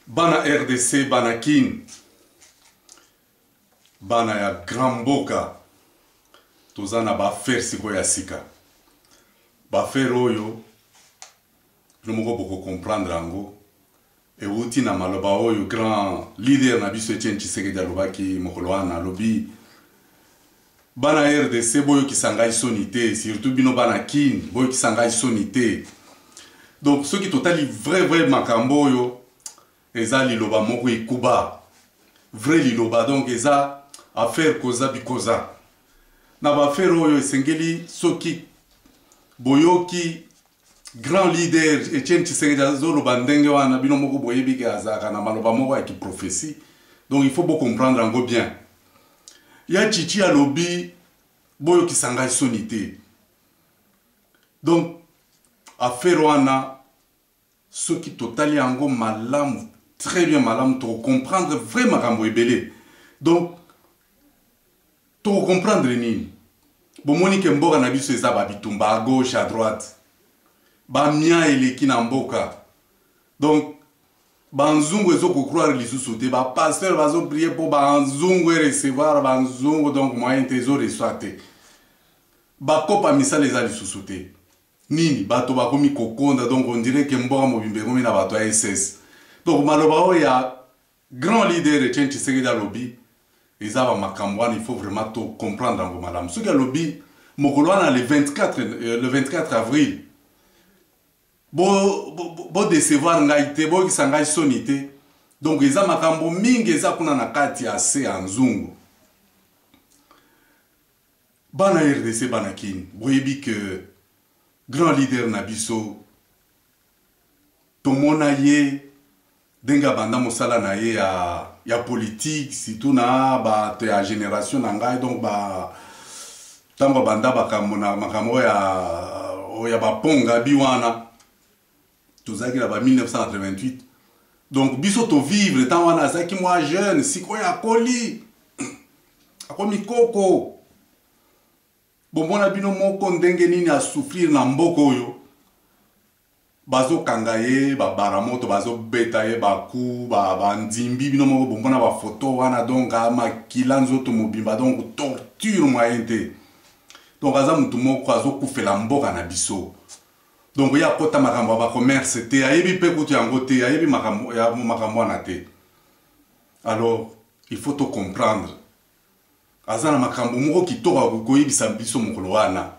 Bana RDC, bana kin, bana ya Grand Mboka, tozana ba faire siko ya sika. Ba faire oyo, nomoko boko comprendre ango, e uti na maloba oyo grand leader na biso Etienne Tshisekedi alobaki mokolo wana lobi. Bana RDC boyo kisanga isonité, surtout bino bana kin, boyo kisanga isonité. Donc ceux qui totali vrai makambo yo, eza liloba moko ikuba. Vrai liloba donc eza affaire koza bikoza. Na ba affaire oyo esengeli soki boyoki grand leader Etienne Tshisekedi azoloba ndenge wana bino moko boyebi ke azaka na maloba moko ya ki prophétie. Donc il faut beaucoup comprendre ango bien. Ya chichi alobi boyo kisanga isonité. Donc affaire wana ceux qui totali ango malamu très bien malamu to comprendre vraiment makambo ebele. Donc to comprendre nini bomoni ke mboka na biso eza babitumba à gauche à droite ba mia eleki na mboka. Donc banzungu ezoko croire lisusu te ba pasteur bazo prier pour banzungu recevoir banzungu donc moyen tezo reçoit te ba kopa misala eza lisusu te nini bato bakomi kokonda. Donc on dirait que mboka mobimbe komi na bato ya SS. Donc maloba oyo ya grand leader Etienne Tshisekedi alobi eza ba makambo wana il faut vraiment to comprendre ngo malamu soki alobi mokolo wana le 24 avril bo décevoir ngai te bo kisanga soni te. Donc eza makambo mingi eza kuna na kati ya se ya nzungu. Bana RDC bana kin boyebi que grand leader na biso tomona ye denga banda mosala na ye ya politique surtout na ba te ya génération na ngai. Donc ba tango banda bakamona makambo ya baponga biwana tozaki na ba 1988. Donc biso to vivre tant wana zaki moi jeune siko ya koli akomi koko bomona bino moko ndenge nini a souffrir na mboko oyo bazo kangaye ba baramoto bazo beta ye ba ku ba nzimbi bino moko bomona ba photo wana. Donc ama kilanzo to mobimba donc torture moyen te. Donc aza mutu moko azo kufela mboka na biso. Donc ya kota makambo ba commerce te ayebi pe kutu yango te ayebi makambo ya makambo na te. Alors il faut to comprendre azana makambo moko kitoko koyebisa biso mokolo wana.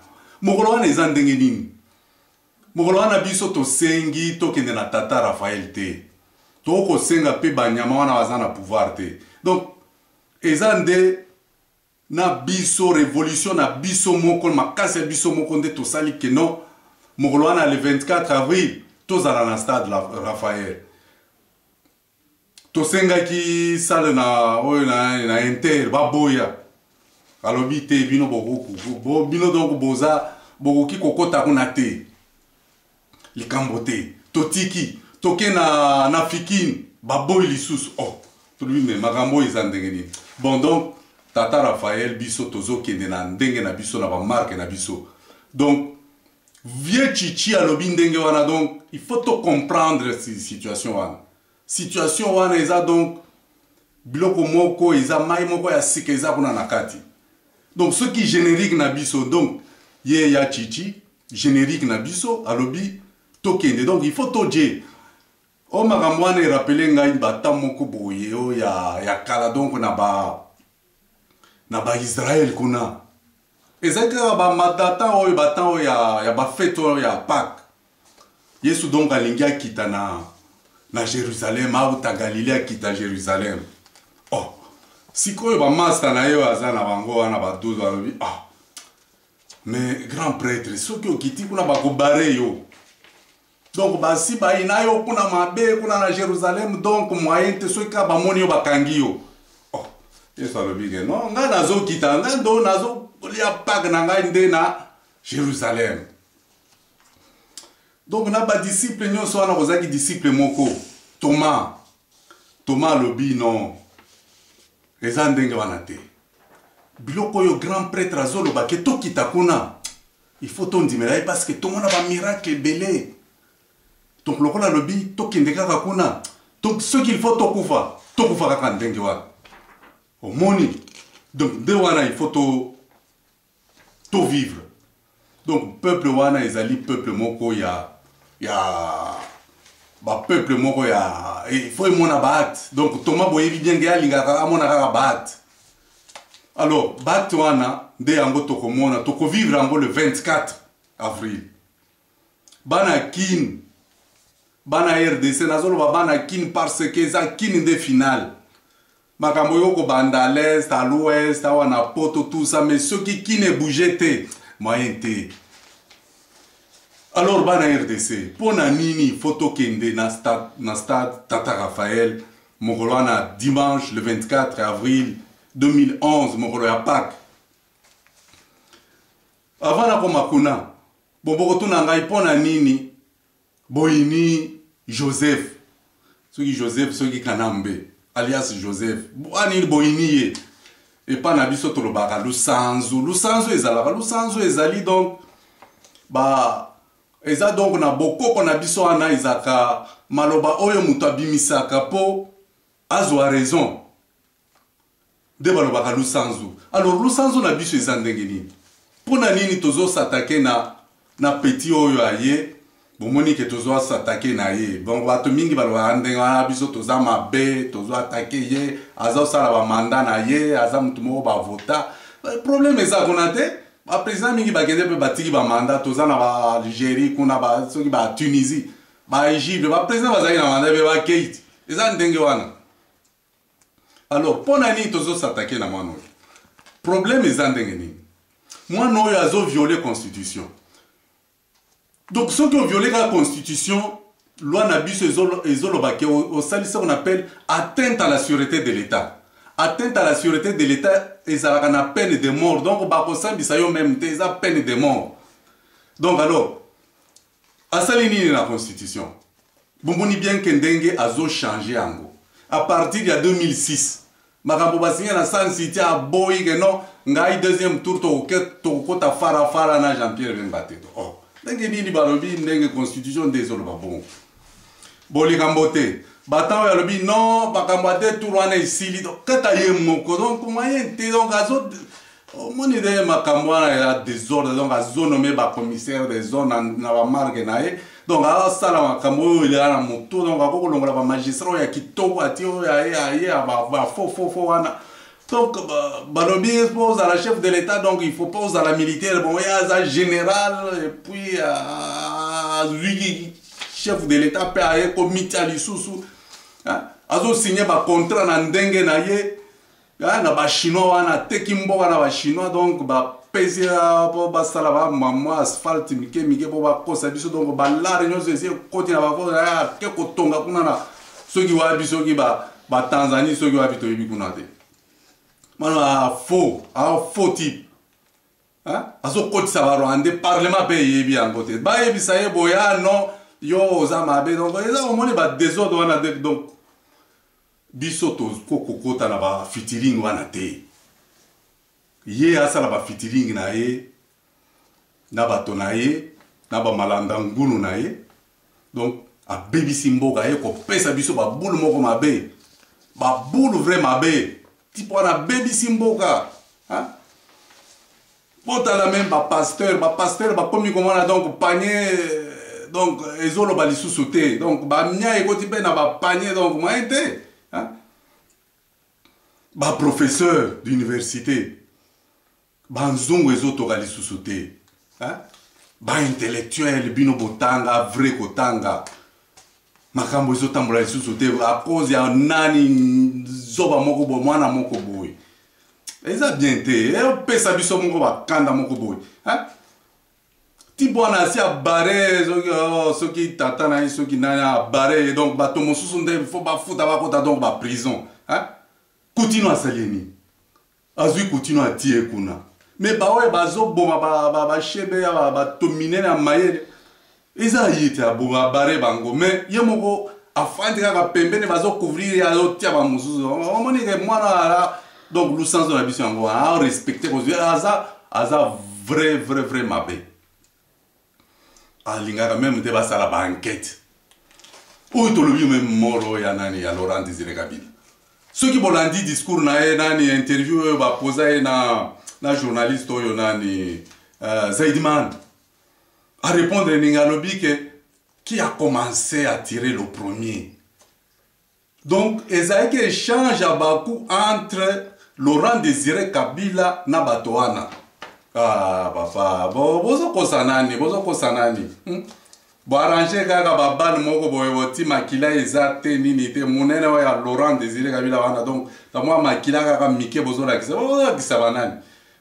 Mokolo wana eza ndenge nini? Mokolo wana biso to sengi to kende na tata Raphaël te. To ko senga pe banyama wana bazana pouvoir te. Donc eza nde na biso révolution na biso moko makasi biso moko nde to sali ke non mokolo wana le 24 avril to zala na stade Raphaël. To senga ki sale na oyo na Inter baboya. Alobi te bino boku bino donc boza bokoki kokota kuna te likambo te totiki toke na fikin baboy lisusu. Oh to lui me makambo eza ndenge nini. Bon donc tata Raphaël biso tozo kende na ndenge na biso na ba marque na biso. Donc vieux chichi alobi ndenge wana. Donc il faut to comprendre cette situation wana. Situation wana eza donc biloko moko eza mai moko ya sika eza kuna na kati. Donc ce qui générique na biso donc ye ya chichi générique na biso alobi tokende. Donc il faut toje o makambo wana rappeler ngai bata moko boye o ya kala. Donc na ba Israël kuna ezaka ba madata o bata o ya ba fête o ya Pâques. Yesu donc alingi akita na Jérusalem au ta Galilée akita Jérusalem. Oh sikoyo ba master na yo azana bango wana ba 12 alobi mais grand prêtre soki okiti kuna ba ko bare yo. Donc basi ba ina yo kuna mabe kuna na Jérusalem. Donc moyen te soki ka ba moni yo bakangi yo. Oh yesu alobi ke non nga nazo kita nga ndo nazo lia Pâques na ngai nde na Jérusalem. Donc na ba disciple nyonso wana kozaki disciple moko Thomas alobi non eza ndenge wana te biloko yo grand prêtre azoloba ke tokita kuna il faut tondimela ye parce que tomona ba miracle ebele. Donc lokola alobi tokende kaka kuna Donc ce qu'il faut tokufa kaka ndenge wana. Omoni. Donc de wana il faut to vivre. Donc peuple wana ezali peuple moko ya ba peuple moko ya il faut mona bat. Donc Thomas boyebi bien ga lingaka amona kaka bat. Alors bat wana nde yango tokomona toko vivre yango le 24 avril. Bana kin bana RDC nazolo bana kin parce que ça kin de finale. Makambo yoko banda à l'est, à l'ouest, à wana poto tout ça mais ceux qui ne bougeaient te moyen te. Alors bana RDC pona nini photo kende na stade Tata Raphaël Mokoloana dimanche le 24 avril 2011 Mokolo ya Pâques. Avant na komakuna bobo tuna ngai pona nini boyini Joseph soki Joseph soki Kanambe alias Joseph ani boyini ye et pas na biso to lobaka lusanzu ezali donc ba eza donc na bokoko na biso ana izaka maloba oyo mutu abimisaka po azwa raison de balobaka lusanzu. Alors lusanzu na biso eza ndenge nini pona nini tozo s'attaquer na petit oyo aye bomoni ke tozo s'attaquer na ye bon bato mingi balobaka ndenge wana biso toza mabe tozo attaquer ye aza osala ba mandat na ye aza mutu moko ba vota problème eza kuna te ba président mingi bakende pe batiki ba mandat toza na ba Algérie kuna ba soki ba Tunisie ba Égypte ba président bazaki na mandat be ba Keït eza ndenge wana. Alors pona nini tozo s'attaquer na mwana oyo problème eza ndenge nini mwana oyo azo violer constitution. Donc ceux qui ont violé la constitution loi na biso ezolobaki au salissé on appelle atteinte à la sûreté de l'État. Atteinte à la sûreté de l'État ezalaka na peine de mort. Donc bakosambisa yo même te eza peine de mort. Donc alors asali nini na constitution bomoni bien que ndenge azo changer yango à partir de 2006 makambo basinga na San City a boyi que non ngai deuxième tour to kota fara na Jean-Pierre Bemba te. Oh ndenge nini balobi ndenge constitution dezoloba bon bolikambo te batango ya lobi non bakambo te tour wana isili donc kata ye moko donc moyen te donc azo moni de makambo wana ya désordre donc azo nommé ba commissaire des zones na ba marque na ye donc asala makambo oyo il na moto donc akokolongola ba magistrat ya kitoko ati oyo ya ba faux wana. Donc, Balobi expose à la chef de l'État, donc il faut poser à la militaire, bon, il y a un général, et puis lui, chef de l'État, peut aller comité à l'issous. Azo signé un contrat dans Dengue Naye, na ba chinois, na tekimbo, na ba chinois, donc, ba pèse pour ba salaba, maman, asphalte, mike, pour ba kosa biso, donc, ba la réunion, c'est côté na ba kosa, que kotonga kuna, ceux qui wa biso, qui ba Tanzanie, ceux qui wa bito yibi kuna te. Un faux type. Azo koti sa Rwanda parlement paye bien côté. Ba yebi sa ye boya non yo za mabe donc eza au moins ba désordre wana donc bisoto kokokota na ba fitiling wana te. Ye asala ba fitiling na ye na bato na ye na ba malanda ngulu na ye. Donc a baby simboka ye ko pesa biso ba boule moko mabe. Ba boule vrai mabe. Tipo na baby simboka hein pota la même ba pasteur ba komi comment on a donc panier donc ezolo ba lisusu te donc ba nya ekoti pe na ba panier donc moyen te hein ba professeur d'université ba nzungu ezoto ga lisusu te hein ba intellectuel bino botanga vrai kotanga makambo ezotambola lisusu te à cause ya nani zoba moko bo mwana moko boy eza bien te pesa biso moko bakanda moko boy hein ti bwana si abare soki tata na soki nana abare donc bato mosusu nde faut bafuta bakota donc ba prison hein continue asaleni azui continue atie kuna mais bawe bazoboma ba chebe ya batomine na mayele eza yite abonga bare bango mais ye moko afandi kaka pembeni bazo couvrir ya tia ba mususu omoni ke mwana ala donc lusanzo na biso yango a respecter ko aza vrai mabe alingaka même te basala ba enquête oyo tolobi même mort ya nani ya Laurent Désiré Kabila soki bolandi discours na ye nani interview oyo bapoza ye na journaliste oyo nani Zaidman à répondre Ningalobi qui a commencé à tirer le premier. Donc, ezaki échange à Bakou entre Laurent Désiré Kabila na Batoana. Ah, papa, bozo kosanani. Bo arranger kaka babal moko boye boti makila ezate nini te munene wa ya Laurent Désiré Kabila wana donc la moi makila kaka mike bozo la kisa banani.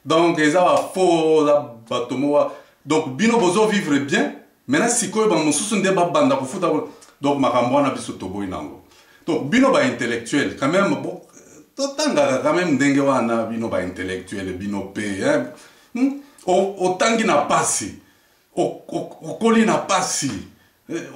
Donc eza ba faux batomo donc bino bozo vivre bien. Maintenant si ko ba mususu nde ba banda ko futa donc makambo wana biso toboy nango. Donc bino ba intellectuel quand même bon totanga quand même ndenge wana bino ba intellectuel bino pe hein. O tangi na pasi. Okoli na pasi.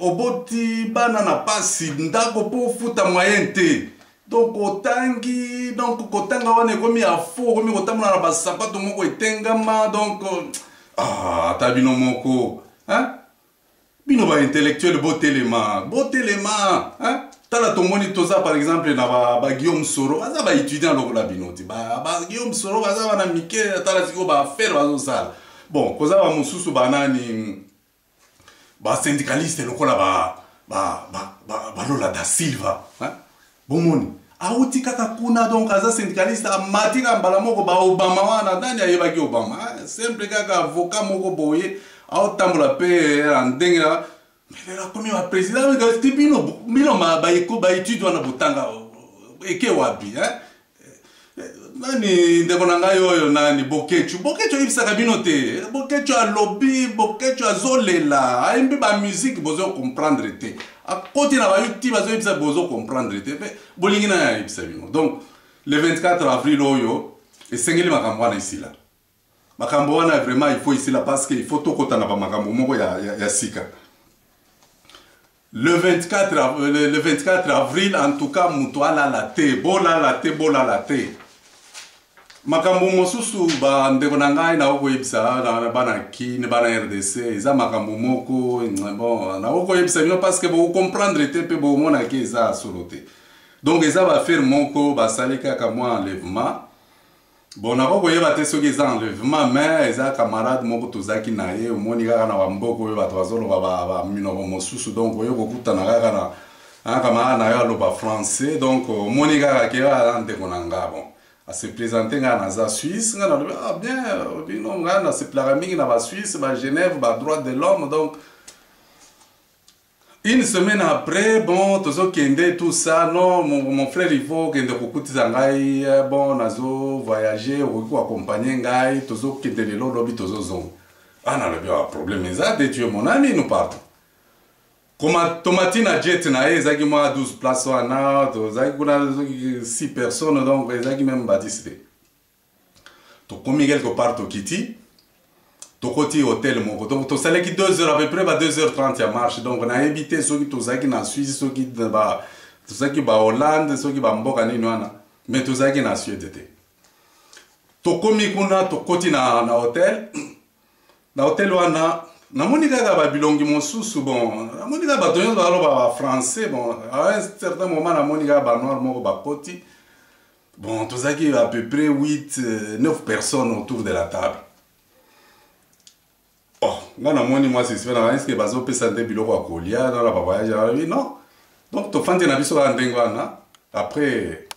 Oboti bana na pasi ndako po futa moyen te. Donc otangi donc kotanga wana komi a faux komi kotamuna na basapato moko etengama donc tabino moko hein bino ba intellectuel botelema hein tala tomoni toza par exemple na ba Guillaume Soro baza ba étudiant lokola binoti ba Guillaume Soro baza bana mike tala siko ba faire bazo sala bon koza ba mususu banani ba syndicaliste lokola ba Lola da Silva hein bomoni auti kaka kuna donc aza syndicaliste amatika mbala moko ba Obama wana ndani ayebaki Obama simple kaka avocat moko boye aotambola pe andenga mais la première président mais bino ba étude wana butanga eke wapi hein nani ndeko nanga yoyo nani bokechu ibisaka bino te bokechu a lobby bokechu azolela ayimbi ba musique bozo comprendre te a côté na ba youtube bazo ibisa bozo comprendre te mais bolingi na ibisa bino donc le 24 avril oyo esengeli makambo wana ici là makambo wana vraiment il faut ici là parce que il faut to kota na ba makambo moko ya sika le 24 avril en tout cas mutuala la te makambo mosusu ba ndeko na ngai na okoyebisa na bana kine bana RDC eza makambo moko bon na okoyebisa bino parce que bo comprendre te pe bo mona ke eza solo te donc eza ba faire moko ba salika ka moi enlèvement bon na okoyeba te soki eza enlèvement mais eza camarade moko tozaki na ye omoni kaka na bamboko oyo bato bazoloba ba minobo mosusu donc oyo kokutana kaka na camarade na yo aloba français donc omoni kaka ke ya ndeko na nga bon à se présenter dans la Suisse, ah bien, on se plairait dans la Suisse, à Genève, à droit de l'homme, donc une semaine après, bon, tout ça, non, mon frère il faut qu'il y ait bon, nazo voyager, ou accompagner ngai, tozo qui était le lobby tozo zone. Ah non, le problème est ça, tu es mon ami, nous partons. Comme Tomatine a jet na ezaki moi 12 places wana tozaki kuna 6 personnes donc ezaki même baptisé. To komi quelque part to kiti to koti hôtel moko donc to salaki 2 heures à peu près 2h30 ya marche donc on a habité ceux qui tozaki na Suisse ceux qui ba tozaki ba Hollande ceux qui ba mboka nini wana mais tozaki na Suède te. To komi kuna to koti na hôtel wana na moni kaka ba bilongi mosusu bon na moni kaka bato nyonso baloba français bon à un certain moment na moni kaka ba noir moko bakoti bon tozaki à peu près 9 personnes autour de la table oh nga na moni moi c'est na est-ce que bazopesa nde biloko ya kolia dans la voyage non donc tofandi na biso kaka ndenge wana après